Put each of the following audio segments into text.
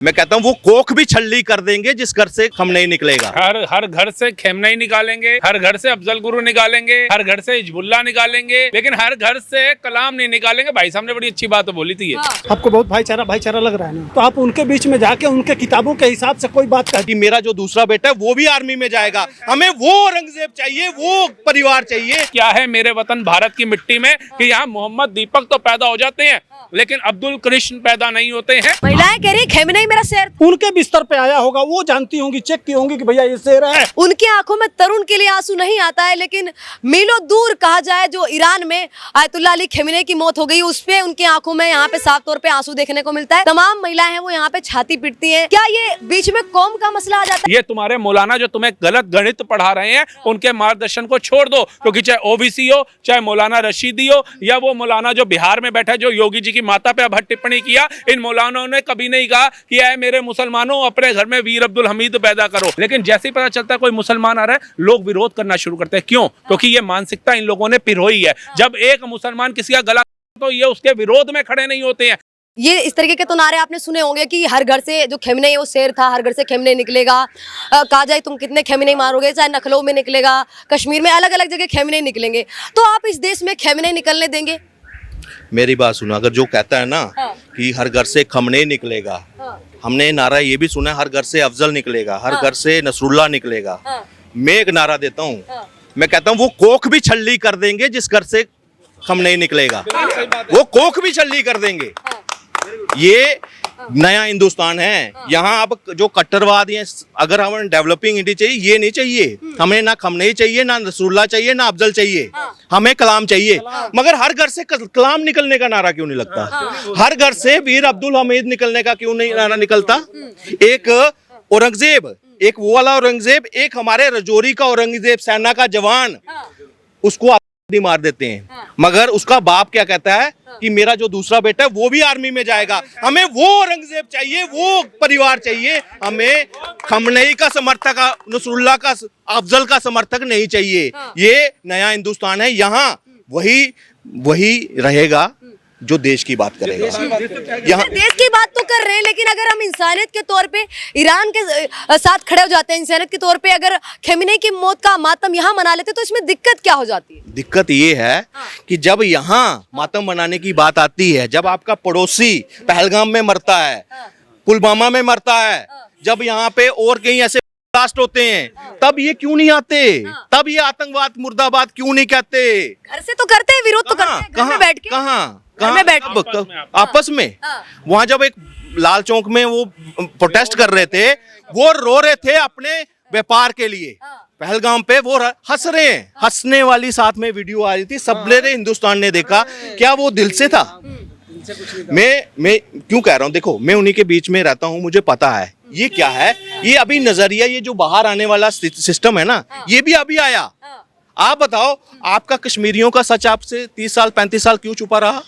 मैं कहता हूँ वो कोख भी छल्ली कर देंगे जिस घर से खम नहीं निकलेगा। हर घर से खेमनई निकालेंगे, हर घर से अफजल गुरु निकालेंगे, हर घर से हिजबुल्लाह निकालेंगे, लेकिन हर घर से कलाम नहीं निकालेंगे। भाई साहब ने बड़ी अच्छी बात बोली थी ये। आपको बहुत भाईचारा लग रहा है ना, तो आप उनके बीच में जाके उनके किताबों के हिसाब से कोई बात कि मेरा जो दूसरा बेटा है वो भी आर्मी में जाएगा, हमें वो औरंगजेब चाहिए, वो परिवार चाहिए। क्या है मेरे वतन भारत की मिट्टी में कि यहाँ मोहम्मद दीपक तो पैदा हो जाते हैं लेकिन अब्दुल कृष्ण पैदा नहीं होते हैं। महिलाएं कह रही खेमनई मेरा शेर। उनके बिस्तर पे आया होगा, वो जानती होंगी, चेक की होंगी कि भैया ये शेर है। उनकी आंखों में तरुण के लिए आंसू नहीं आता है, लेकिन मीलों दूर कहा जाए जो ईरान में आयतुल्लाह अली खेमनई की मौत हो गई, उस पे उनकी आंखों में यहाँ पे साफ तौर पे आंसू देखने को मिलता है। तमाम महिलाएं हैं वो यहाँ पे छाती पीटती हैं। क्या ये बीच में कौम का मसला आ जाता है? ये तुम्हारे मौलाना जो तुम्हें गलत गणित पढ़ा रहे हैं उनके मार्गदर्शन को छोड़ दो, क्योंकि चाहे ओबीसी हो, चाहे मौलाना रशीदी हो, या वो मौलाना जो बिहार में बैठा जो योगी जी की माता पे अब टिप्पणी किया, इन मौलानाओं ने कभी नहीं कहा कि ऐ मेरे मुसलमानों अपने घर में वीर अब्दुल हमीद पैदा करो। लेकिन जैसे ही पता चलता है कोई मुसलमान आ रहा है, लोग विरोध करना शुरू करते हैं। क्यों? क्योंकि ये मानसिकता इन लोगों ने पिरोई है। जब एक मुसलमान किसी का गला तो ये उसके विरोध में खड़े नहीं होते हैं। ये इस तरीके के तो नारे आपने सुने होंगे कि हर घर से जो खेमनई है वो शेर था, हर घर से खेमनई निकलेगा। कहा जाए तुम कितने खेमनई मारोगे, चाहे नखलऊ में निकलेगा, कश्मीर में अलग अलग जगह खेमनई निकलेंगे। तो आप इस देश में खेमनई निकलने देंगे? मेरी बात सुनो, अगर जो कहता है ना कि हर घर से खमने निकलेगा, हमने नारा ये भी सुना हर घर से अफजल निकलेगा, हर घर से नसरुल्लाह निकलेगा। मैं एक नारा देता हूँ, मैं कहता हूँ वो कोख भी छल्ली कर देंगे जिस घर से खम नहीं निकलेगा, वो कोख भी छल्ली कर देंगे। ये नया हिंदुस्तान है। यहाँ अब जो कट्टरवाद है, अगर हमें डेवलपिंग इंडिया चाहिए, ये नहीं चाहिए हमें, ना खमनई चाहिए, ना नसरुल्लाह चाहिए, ना अफजल चाहिए, हमें कलाम चाहिए। मगर हर घर से कलाम निकलने का नारा क्यों नहीं लगता? हर घर से वीर अब्दुल हमीद निकलने का क्यों नहीं नारा निकलता? एक औरंगजेब, एक वो वाला औरंगजेब, एक हमारे रजौरी का औरंगजेब, सेना का जवान, उसको मार देते हैं। मगर उसका बाप क्या कहता है कि मेरा जो दूसरा बेटा है वो भी आर्मी में जाएगा, हमें वो औरंगजेब चाहिए, वो परिवार चाहिए, हमें खमनई का समर्थक, नसरुल्लाह का, अफजल का समर्थक नहीं चाहिए। ये नया हिंदुस्तान है। यहाँ वही रहेगा जो देश की बात करेगा। यहाँ देश की बात तो कर रहे हैं, लेकिन अगर हम इंसानियत के तौर पे ईरान के साथ खड़े हो जाते हैं, इंसानियत के तौर पे अगर खेमनई की मौत का मातम यहाँ मना लेते तो इसमें दिक्कत क्या हो जाती है? दिक्कत ये है कि जब यहाँ मातम मनाने की बात आती है, जब आपका पड़ोसी पहलगाम में मरता है, पुलवामा में मरता है, जब यहाँ पे और कहीं ऐसे ब्लास्ट होते हैं, तब ये क्यों नहीं आते? तब ये आतंकवाद मुर्दाबाद क्यों नहीं कहते? घर से तो करते हैं, विरोध तो करते हैं, घर में बैठ के। आपस में वहां जब एक लाल चौक में वो प्रोटेस्ट कर रहे थे, वो रो रहे थे अपने व्यापार के लिए। पहलगाम पे वो हंस रहे हैं, हंसने वाली साथ में वीडियो आ रही थी, सब हिंदुस्तान ने देखा। क्या वो दिल से था? मैं क्यों कह रहा हूँ, देखो मैं उन्हीं के बीच में रहता हूँ, मुझे पता है ये क्या है। ये अभी नजरिया, ये जो बाहर आने वाला सिस्टम है ना, ये भी अभी आया। आप बताओ, आपका कश्मीरियों का सच आपसे 30 साल 35 साल क्यों छुपा रहा?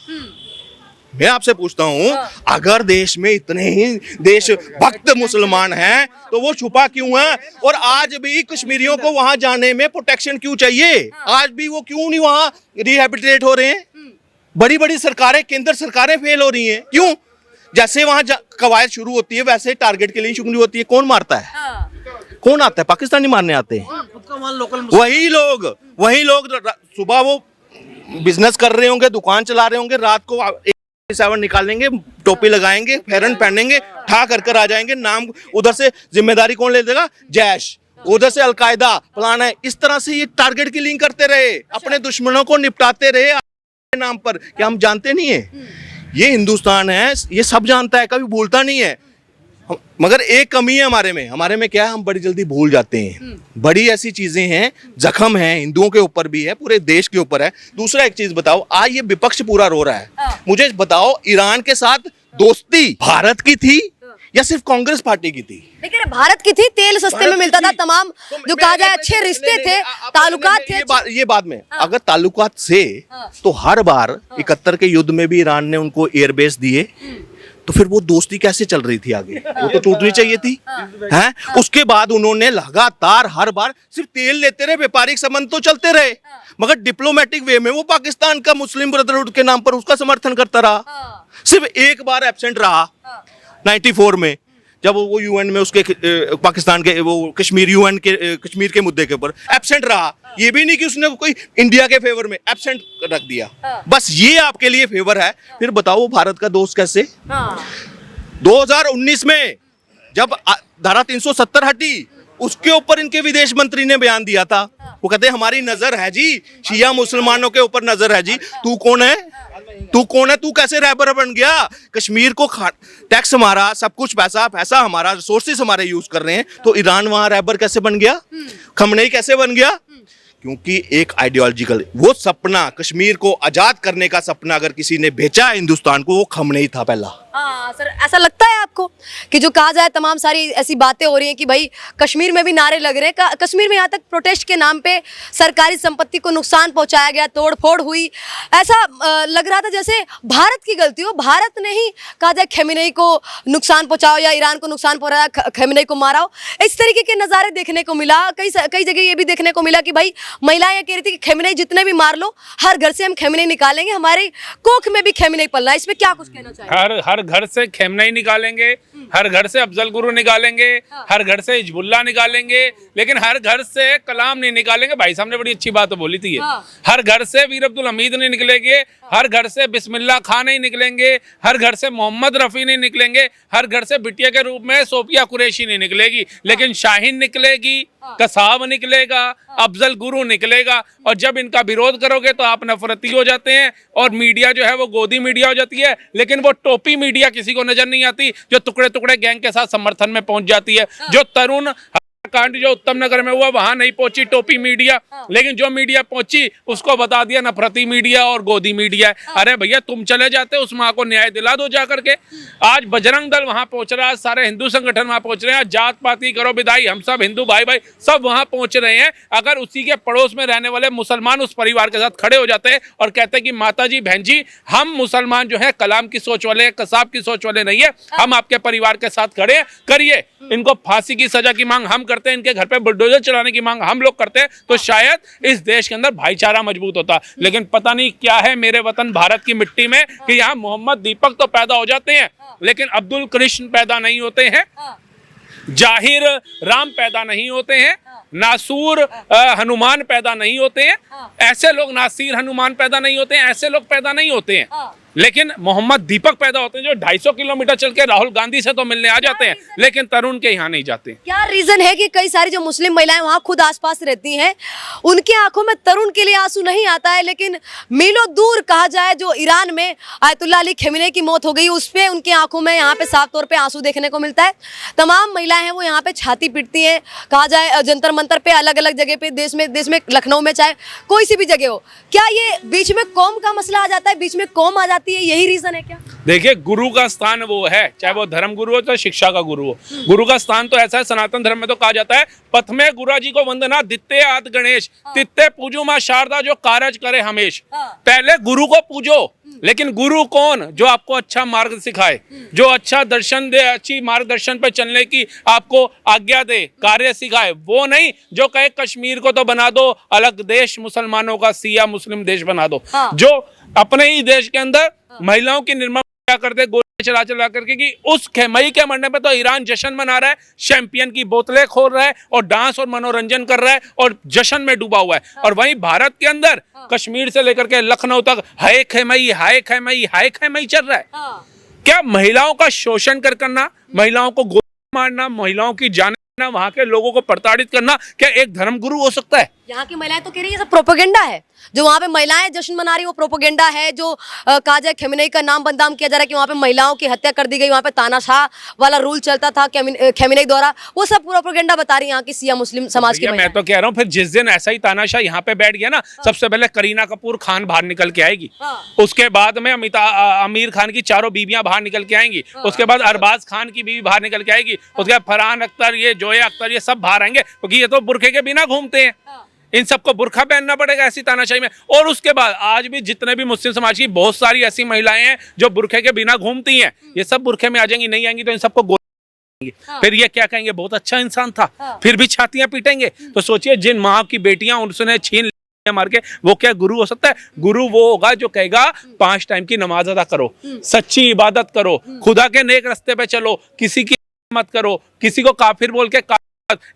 मैं आपसे पूछता हूँ, अगर देश में इतने ही देशभक्त मुसलमान हैं तो वो छुपा क्यों है? और आज भी कश्मीरियों को वहां जाने में प्रोटेक्शन क्यों चाहिए? आज भी वो क्यों नहीं वहां रिहेबिलिटेट हो रहे हैं? बड़ी बड़ी सरकारें, केंद्र सरकारें फेल हो रही हैं, क्यों? जैसे वहां कवायद शुरू होती है वैसे टारगेट के लिए शुरू होती है। कौन मारता है? कौन आता है? पाकिस्तानी मारने आते हैं। वही लोग सुबह वो बिजनेस कर रहे होंगे, दुकान चला रहे होंगे, रात को 7 निकालेंगे, टोपी लगाएंगे, फेरन पहनेंगे, ठा कर आ जाएंगे। नाम उधर से जिम्मेदारी कौन ले देगा? जैश, उधर से अलकायदा, फलाना है। इस तरह से ये टारगेट किलिंग करते रहे, अपने दुश्मनों को निपटाते रहे नाम पर। क्या हम जानते नहीं है? ये हिंदुस्तान है, ये सब जानता है, कभी भूलता नहीं है। मगर एक कमी है हमारे में क्या है, हम बड़ी जल्दी भूल जाते हैं। बड़ी ऐसी चीजें हैं, जख्म है, हिंदुओं के ऊपर भी है, पूरे देश के ऊपर है। दूसरा एक चीज बताओ, आज ये विपक्ष पूरा रो रहा है, मुझे बताओ ईरान के साथ दोस्ती भारत की थी या सिर्फ कांग्रेस पार्टी की थी? लेकिन भारत की थी, तेल सस्ते में मिलता था, तमाम जो कहा जाए अच्छे रिश्ते थे, ताल्लुकात थे। ये बाद में अगर ताल्लुकात से, तो हर बार 71 के युद्ध में भी ईरान ने उनको एयरबेस दिए, तो फिर वो दोस्ती कैसे चल रही थी आगे? वो तो टूटनी चाहिए थी, हैं? उसके बाद उन्होंने लगातार हर बार सिर्फ तेल लेते रहे, व्यापारिक संबंध तो चलते रहे, मगर डिप्लोमेटिक वे में वो पाकिस्तान का मुस्लिम ब्रदरहुड के नाम पर उसका समर्थन करता रहा। सिर्फ एक बार एब्सेंट रहा 94 में, जब वो यूएन में उसके पाकिस्तान के वो कश्मीर यूएन के कश्मीर के मुद्दे के ऊपर एब्सेंट रहा, ये भी नहीं कि उसने कोई इंडिया के फेवर में एब्सेंट रख दिया, बस ये आपके लिए फेवर है। फिर बताओ वो भारत का दोस्त कैसे? 2019 में जब धारा 370 हटी, उसके ऊपर इनके विदेश मंत्री ने बयान दिया था, वो कहते हमारी नजर है जी, शिया मुसलमानों के ऊपर नजर है जी। तू कौन है? तू कौन है? तू कैसे रहबर बन गया? कश्मीर को टैक्स हमारा, सब कुछ पैसा हमारा, रिसोर्सेस हमारे यूज कर रहे हैं, तो ईरान वहां रहबर कैसे बन गया? खमनेई कैसे बन गया? क्योंकि एक आइडियोलॉजिकल वो सपना, कश्मीर को आजाद करने का सपना अगर किसी ने बेचा है हिंदुस्तान को, वो खमनेई था पहला। हाँ सर, ऐसा लगता है आपको कि जो कहा जाए तमाम सारी ऐसी बातें हो रही हैं कि भाई कश्मीर में भी नारे लग रहे हैं, कश्मीर में यहाँ तक प्रोटेस्ट के नाम पे सरकारी संपत्ति को नुकसान पहुंचाया गया, तोड़फोड़ हुई, ऐसा लग रहा था जैसे भारत की गलती हो, भारत ने ही कहा जाए खमेनेई को नुकसान पहुंचाओ या ईरान को नुकसान पहुंचाया, खमेनेई को मारा हो। इस तरीके के नज़ारे देखने को मिला। कई जगह ये भी देखने को मिला कि भाई महिलाएं ये कह रही थी कि खमेनेई जितने भी मार लो, हर घर से हम खमेनेई निकालेंगे, हमारे कोख में भी खमेनेई पल रहा है। इसमें क्या कुछ कहना चाहिए? हर घर से खेमनेई निकालेंगे, हर घर से अफजल गुरु निकालेंगे, हर घर से हिजबुल्लाह निकालेंगे, लेकिन हर घर से कलाम नहीं निकालेंगे। भाई साहब ने बड़ी अच्छी बात बोली थी, हर घर से वीर अब्दुल हमीद नहीं निकलेंगे, हर घर से बिस्मिल्लाह खान नहीं निकलेंगे, हर घर से मोहम्मद रफी नहीं निकलेंगे, हर घर से बिटिया के रूप में सोफिया कुरैशी नहीं निकलेगी, लेकिन शाहीन निकलेगी, कसाब निकलेगा, अफजल गुरु निकलेगा। और जब इनका विरोध करोगे तो आप नफरती हो जाते हैं और मीडिया जो है वो गोदी मीडिया हो जाती है, लेकिन वो टोपी मीडिया किसी को नजर नहीं आती जो टुकड़े टुकड़े गैंग के साथ समर्थन में पहुंच जाती है। जो तरुण कांड जो उत्तम नगर में हुआ वहां नहीं पहुंची टोपी मीडिया, लेकिन जो मीडिया पहुंची उसको बता दिया नफरती मीडिया और गोदी मीडिया। अरे भैया तुम चले जाते उस माँ को न्याय दिला दो जा करके। आज बजरंग दल वहां पहुंच रहा है, सारे हिंदू संगठन वहां पहुंच रहे हैं, जात पाती करो विदाई, हम सब हिंदू भाई भाई सब वहां पहुंच रहे हैं। अगर उसी के पड़ोस में रहने वाले मुसलमान उस परिवार के साथ खड़े हो जाते हैं और कहते हैं कि माता जी बहन जी हम मुसलमान जो है कलाम की सोच वाले, कसाब की सोच वाले नहीं है, हम आपके परिवार के साथ खड़े हैं, करिए, इनको फांसी की सजा की मांग हम करते हैं, इनके घर पे बुलडोजर चलाने की मांग हम लोग करते हैं, तो शायद इस देश के अंदर भाईचारा मजबूत होता। लेकिन पता नहीं क्या है मेरे वतन भारत की मिट्टी में कि यहाँ मोहम्मद दीपक तो पैदा हो जाते हैं लेकिन अब्दुल कृष्ण पैदा नहीं होते हैं, जाहिर राम पैदा नहीं होते हैं, नासूर हनुमान पैदा नहीं होते हैं, ऐसे लोग नासिर हनुमान पैदा नहीं होते हैं, ऐसे लोग पैदा नहीं होते हैं। लेकिन मोहम्मद दीपक पैदा होते हैं जो 250 किलोमीटर चल के राहुल गांधी से तो मिलने आ जाते हैं, लेकिन तरुण के यहाँ नहीं जाते। क्या रीजन है कि कई सारी जो मुस्लिम महिलाएं वहां खुद आसपास रहती हैं, उनकी आंखों में तरुण के लिए आंसू नहीं आता है, लेकिन मीलों दूर कहा जाए जो ईरान में आयतुल्लाह अली खमेनेई की मौत हो गई उस पे उनकी आंखों में यहाँ पे साफ तौर पे आंसू देखने को मिलता है। तमाम महिलाएं हैं वो यहाँ पे छाती पीटती हैं, कहा जाए जंतर मंतर पे, अलग अलग जगह पे, देश में लखनऊ में, चाहे कोई सी भी जगह हो। क्या ये बीच में कौम का मसला आ जाता है, बीच में कौम आ जाती है, यही रीजन है क्या? देखिए गुरु का स्थान वो है, चाहे वो धर्म गुरु हो चाहे शिक्षा का गुरु हो, गुरु का स्थान तो ऐसा है। सनातन धर्म में तो कहा जाता है पथ में गुरु जी को वंदना, दित्ते आद गणेश, तित्ते पूजो मां शारदा जो कारज करे हमेश। पहले गुरु को पूजो, लेकिन गुरु कौन? जो आपको अच्छा मार्ग सिखाए, जो अच्छा दर्शन दे, अच्छी मार्गदर्शन पे चलने की आपको आज्ञा दे, कार्य सिखाए, वो नहीं जो कहे कश्मीर को तो बना दो अलग देश, मुसलमानों का सिया मुस्लिम देश बना दो। जो अपने ही देश के अंदर महिलाओं की निर्मम क्या करते गोली चला चला करके कि उस खेमई के मरने पे तो ईरान जश्न मना रहा है, शैंपियन की बोतलें खोल रहा है और डांस और मनोरंजन कर रहा है और जश्न में डूबा हुआ है। और वहीं भारत के अंदर कश्मीर से लेकर के लखनऊ तक हाय खेमई हाय खेमई हाय खेमई चल रहा है। क्या महिलाओं का शोषण करना, महिलाओं को गोली मारना, महिलाओं की जान, वहां के लोगों को प्रताड़ित करना क्या एक धर्म गुरु हो सकता है? यहाँ की महिलाएं तो कह रही है सब प्रोपेगेंडा है, जो वहाँ पे महिलाएं जश्न मना रही वो प्रोपेगेंडा है। जो कहा जाए खमेनेई का नाम बदनाम किया जा रहा है कि वहाँ पे महिलाओं की हत्या कर दी गई, वहाँ पे तानाशाह वाला रूल चलता था खमेनेई द्वारा, वो सब प्रोपेगेंडा बता रही है यहाँ की सिया मुस्लिम समाज की। मैं तो कह रहा हूँ फिर जिस दिन ऐसा ही तानाशाह यहाँ पे बैठ गया ना, सबसे पहले करीना कपूर खान बाहर निकल के आएगी, उसके बाद में आमिर खान की चारों बीवियां बाहर निकल के आएंगी, उसके बाद अरबाज खान की बीवी बाहर निकल के आएगी, उसके बाद फरहान अख्तर, ये जोया अख्तर, ये सब बाहर आएंगे क्योंकि ये तो बुरखे के बिना घूमते हैं, इन सबको बुरखा पहनना पड़ेगा ऐसी तानाशाही में। और उसके बाद आज भी जितने भी मुस्लिम समाज की बहुत सारी ऐसी महिलाएं हैं जो बुरखे के बिना घूमती हैं, ये सब बुरखे में आ जाएंगी, नहीं आएंगी तो इन सबको गोली, फिर ये क्या कहेंगे बहुत अच्छा इंसान था, फिर भी छातियां पीटेंगे। तो सोचिए जिन माँ की बेटियां उनसे छीन मार के, वो क्या गुरु हो सकता है? गुरु वो होगा जो कहेगा 5 टाइम की नमाज अदा करो, सच्ची इबादत करो, खुदा के नेक रास्ते पे चलो, किसी की मत करो, किसी को काफिर बोल के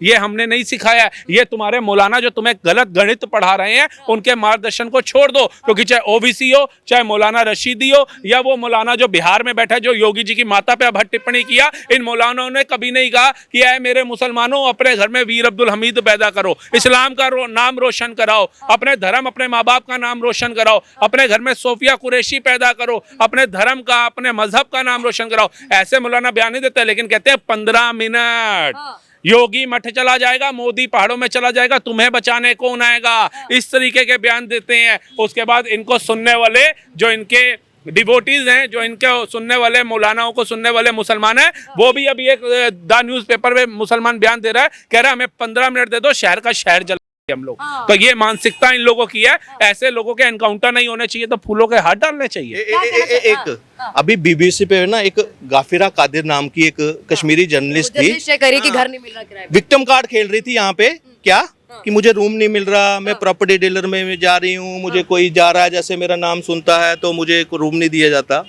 ये हमने नहीं सिखाया। ये तुम्हारे मौलाना जो तुम्हें गलत गणित पढ़ा रहे हैं उनके मार्गदर्शन को छोड़ दो, क्योंकि चाहे ओबीसी हो, चाहे मौलाना रशीदी हो, या वो मौलाना जो बिहार में बैठा है जो योगी जी की माता पे अब टिप्पणी किया, इन मौलानाओं ने कभी नहीं कहा कि ऐ मेरे मुसलमानों अपने घर में वीर अब्दुल हमीद पैदा करो, इस्लाम का नाम रोशन कराओ, अपने धर्म अपने माँ बाप का नाम रोशन कराओ, अपने घर में सोफिया कुरैशी पैदा करो, अपने धर्म का अपने मजहब का नाम रोशन कराओ। ऐसे मौलाना बयान नहीं देते, लेकिन कहते हैं 15 मिनट योगी मठ चला जाएगा, मोदी पहाड़ों में चला जाएगा, तुम्हें बचाने कौन आएगा, इस तरीके के बयान देते हैं। उसके बाद इनको सुनने वाले जो इनके डिवोटीज हैं, जो इनके सुनने वाले मौलानाओं को सुनने वाले मुसलमान हैं, वो भी अभी एक द न्यूज़पेपर में मुसलमान बयान दे रहा है, कह रहा है हमें 15 मिनट दे दो, शहर का शहर जला हम लोग। तो ये मानसिकता इन लोगों की है। ऐसे लोगों के एनकाउंटर नहीं होने चाहिए, तो फूलों के हाथ डालने चाहिए। एक अभी बीबीसी पे ना एक गाफिरा कादिर नाम की एक कश्मीरी जर्नलिस्ट थी, कि घर नहीं मिल रहा किराए पे। विक्टिम कार्ड खेल रही थी यहाँ पे, क्या कि मुझे रूम नहीं मिल रहा, मैं प्रॉपर्टी डीलर में जा रही हूँ, मुझे कोई जा रहा है जैसे मेरा नाम सुनता है तो मुझे रूम नहीं दिया जाता।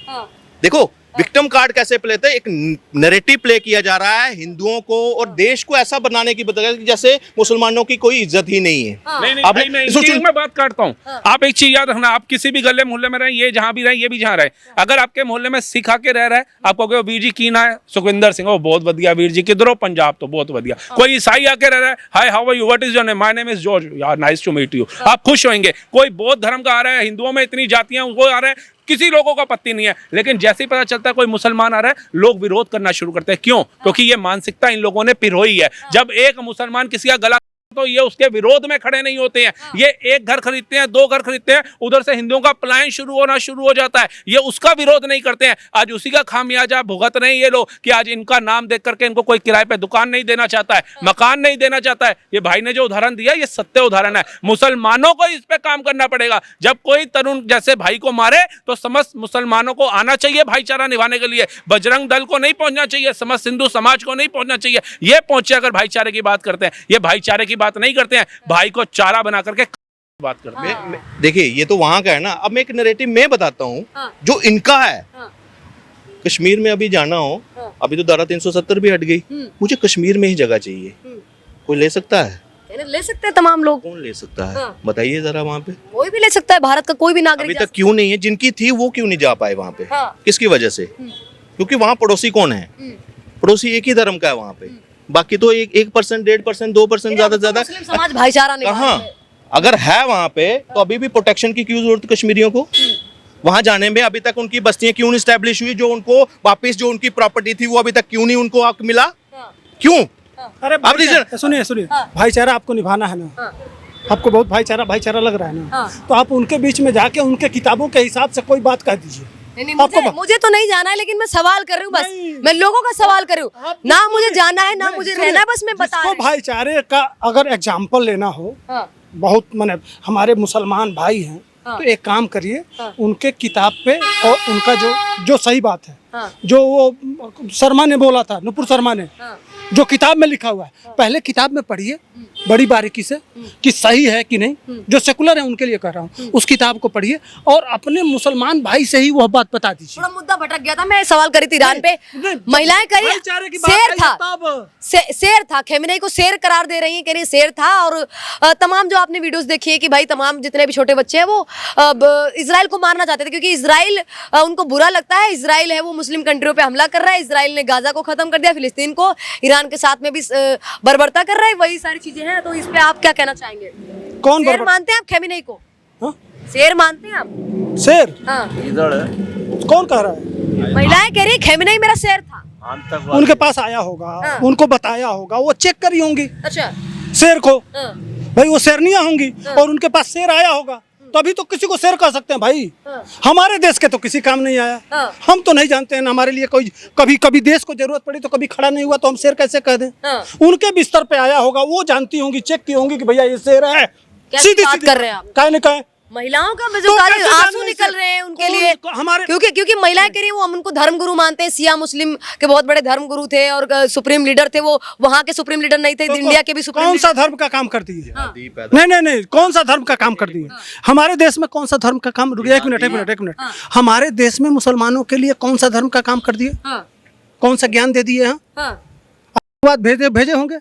देखो विक्टिम कार्ड कैसे प्ले थे, एक नैरेटिव प्ले किया जा रहा है हिंदुओं को और देश को ऐसा बनाने की बताया कि जैसे मुसलमानों की कोई इज्जत ही नहीं है। नहीं, मैं बात काटता हूँ। आप एक चीज याद रखना, आप किसी भी गले मोहल्ले में रहे, ये जहाँ भी रहे, ये भी जहाँ रहे, अगर आपके मोहल्ले में सिख आके रह रहा है, आप कहोगे वीर जी की ना है, सुखविंदर सिंह वो बहुत बढ़िया, वीर जी किधर हो, पंजाब तो बहुत बढ़िया। कोई ईसाई आके रह रहा है, hi how are you, what is your name, my name is George, यार नाइस टू मीट यू, आप खुश होंगे। कोई बौद्ध धर्म का आ रहा है, हिंदुओं में इतनी जातियां वो आ रहे हैं, किसी लोगों का पत्ती नहीं है, लेकिन जैसे ही पता चलता है कोई मुसलमान आ रहा है, लोग विरोध करना शुरू करते हैं। क्यों? क्योंकि ये मानसिकता इन लोगों ने पिरोई है। जब एक मुसलमान किसी का गला तो ये उसके विरोध में खड़े नहीं होते हैं, ये एक घर खरीदते हैं, 2 घर खरीदते हैं, उधर से हिंदुओं का पलायन शुरू हो जाता है, ये उसका विरोध नहीं करते हैं। आज उसी का खामियाजा भुगत रहे हैं ये लोग कि आज इनका नाम देख करके इनको कोई किराए पे दुकान नहीं देना चाहता है, मकान नहीं देना चाहता है। ये भाई ने जो उदाहरण दिया ये सत्य उदाहरण है। मुसलमानों को इस पे काम करना पड़ेगा। जब कोई तरुण जैसे भाई को मारे तो समस्त मुसलमानों को आना चाहिए भाईचारा निभाने के लिए, बजरंग दल को नहीं पहुंचना चाहिए, समस्त हिंदू समाज को नहीं पहुंचना चाहिए। ये पहुंचे अगर भाईचारे की बात करते हैं, ये भाईचारे की बात नहीं करते हैं, भाई को चारा बना करके बात करते हैं। देखिए ये तो वहां का है ना, अब मैं एक नैरेटिव मैं बताता हूँ जो इनका है। कश्मीर में अभी जाना हो, अभी तो धारा 370 भी हट गई, मुझे कश्मीर में ही जगह चाहिए, कोई ले सकता है? ले सकते हैं तमाम लोग। कौन ले सकता है बताइए जरा, वहाँ पे कोई भी ले सकता है, भारत का कोई भी नागरिक। अभी तक क्यों नहीं है? जिनकी थी वो क्यों नहीं जा पाए वहाँ पे? किसकी वजह से? क्योंकि वहाँ पड़ोसी कौन है? पड़ोसी एक ही धर्म का है वहाँ पे, बाकी तो 1%, 1.5%, 2% ज्यादा से ज्यादा समाज भाईचारा नहीं। कहाँ अगर है वहाँ पे तो अभी भी प्रोटेक्शन की क्यों जरूरत कश्मीरियों को? वहाँ जाने में अभी तक उनकी बस्तियां क्यों नहीं स्टैब्लिश हुई? जो उनको वापस जो उनकी प्रॉपर्टी थी वो अभी तक क्यों नहीं उनको हक मिला? क्यों? अरे सुनिए भाईचारा आपको निभाना है ना, आपको बहुत भाईचारा लग रहा है ना, तो आप उनके बीच में जाके उनके किताबों के हिसाब से कोई बात कह दीजिए। नहीं, मुझे तो नहीं जाना है, लेकिन मैं सवाल कर रही हूँ, बस मैं लोगों का सवाल कर रही हूँ, ना मुझे जाना है ना मुझे रहना है, बस मैं बता रही हूँ। भाईचारे का अगर एग्जाम्पल लेना हो, बहुत माने हमारे मुसलमान भाई हैं, तो एक काम करिए, उनके किताब पे और उनका जो सही बात है, जो वो शर्मा ने बोला था, नुपुर शर्मा ने, जो किताब में लिखा हुआ है, पहले किताब में पढ़िए बड़ी बारीकी से कि सही है कि नहीं। जो सेकुलर है उनके लिए कह रहा हूँ, उस किताब को पढ़िए और अपने मुसलमान भाई से ही वह बात बता दीजिए। थोड़ा मुद्दा भटक गया था, मैं सवाल करी थी ईरान पे, महिलाएं करी शेर था, खेमेनेई को शेर करार दे रही है, कह रही शेर था। और तमाम जो आपने वीडियोस देखी है कि भाई तमाम जितने भी छोटे बच्चे हैं वो इजराइल को मारना चाहते थे, क्योंकि इजराइल उनको बुरा लगता है, इजराइल है वो मुस्लिम कंट्रियों पे हमला कर रहा है, इजराइल ने गाजा को खत्म कर दिया, फिलिस्तीन को, ईरान के साथ में भी बर्बरता कर रहा है, वही सारी चीजें हैं। तो इस पे आप क्या कहना चाहेंगे? कौन शेर मानते हैं आप खेमेनेई को? शेर मानते हैं आप? शेर इधर कौन कह रहा है? महिलाएं कह रही खेमेनेई मेरा शेर था। उनके पास आया होगा, उनको बताया होगा, वो चेक करी होंगी अच्छा शेर को, भाई वो शेरनियां होंगी और उनके पास शेर आया होगा, तभी तो किसी को शेर कह सकते हैं भाई। हमारे देश के तो किसी काम नहीं आया, हम तो नहीं जानते हैं, हमारे लिए कोई कभी देश को जरूरत पड़ी तो कभी खड़ा नहीं हुआ, तो हम शेर कैसे कह दें? उनके बिस्तर पे आया होगा, वो जानती होंगी, चेक की होंगी कि भैया ये शेर है। सीधी बात कर रहे हैं आप, कहे न कहे महिलाओं का जो आंसू निकल रहे हैं उनके लिए, हमारे क्योंकि महिलाएं कह रही हैं वो हम उनको धर्म गुरु मानते हैं, सिया मुस्लिम के बहुत बड़े धर्म गुरु थे और सुप्रीम लीडर थे, वो वहाँ के सुप्रीम लीडर नहीं थे, इंडिया के भी सुप्रीम। कौन सा धर्म का काम करती है? नहीं, कौन सा धर्म का काम करती है? हमारे देश में कौन सा धर्म का काम? एक मिनट, हमारे देश में मुसलमानों के लिए कौन सा धर्म का काम कर दिए? कौन सा ज्ञान दे दिए हैं? उसके बाद भेजे भेजे होंगे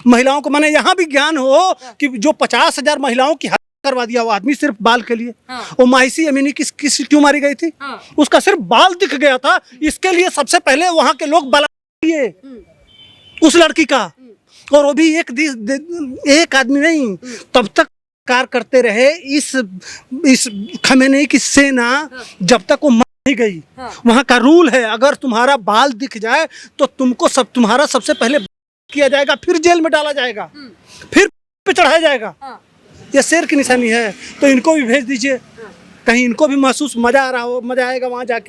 महिलाओं को। माने यहाँ भी ज्ञान हो कि जो 50,000 महिलाओं की हत्या करवा दिया वो आदमी सिर्फ बाल के लिए। वो माइसी अमीनी किस क्यों मारी गई थी? उसका सिर्फ बाल दिख गया था, इसके लिए सबसे पहले वहां के लोग बलात्कार किए उस लड़की का। और वो भी एक आदमी नहीं, तब तक कार्य करते रहे इस खमेनी की सेना जब तक वो मर नहीं गई। वहां का रूल है, अगर तुम्हारा बाल दिख जाए तो तुमको तुम्हारा सबसे पहले किया जाएगा, फिर जेल में डाला जाएगा, फिर पे चढ़ाया जाएगा। ये शेर की निशानी है। तो इनको भी भेज दीजिए, कहीं इनको भी महसूस मजा आ रहा हो, मजा आएगा वहां जाके।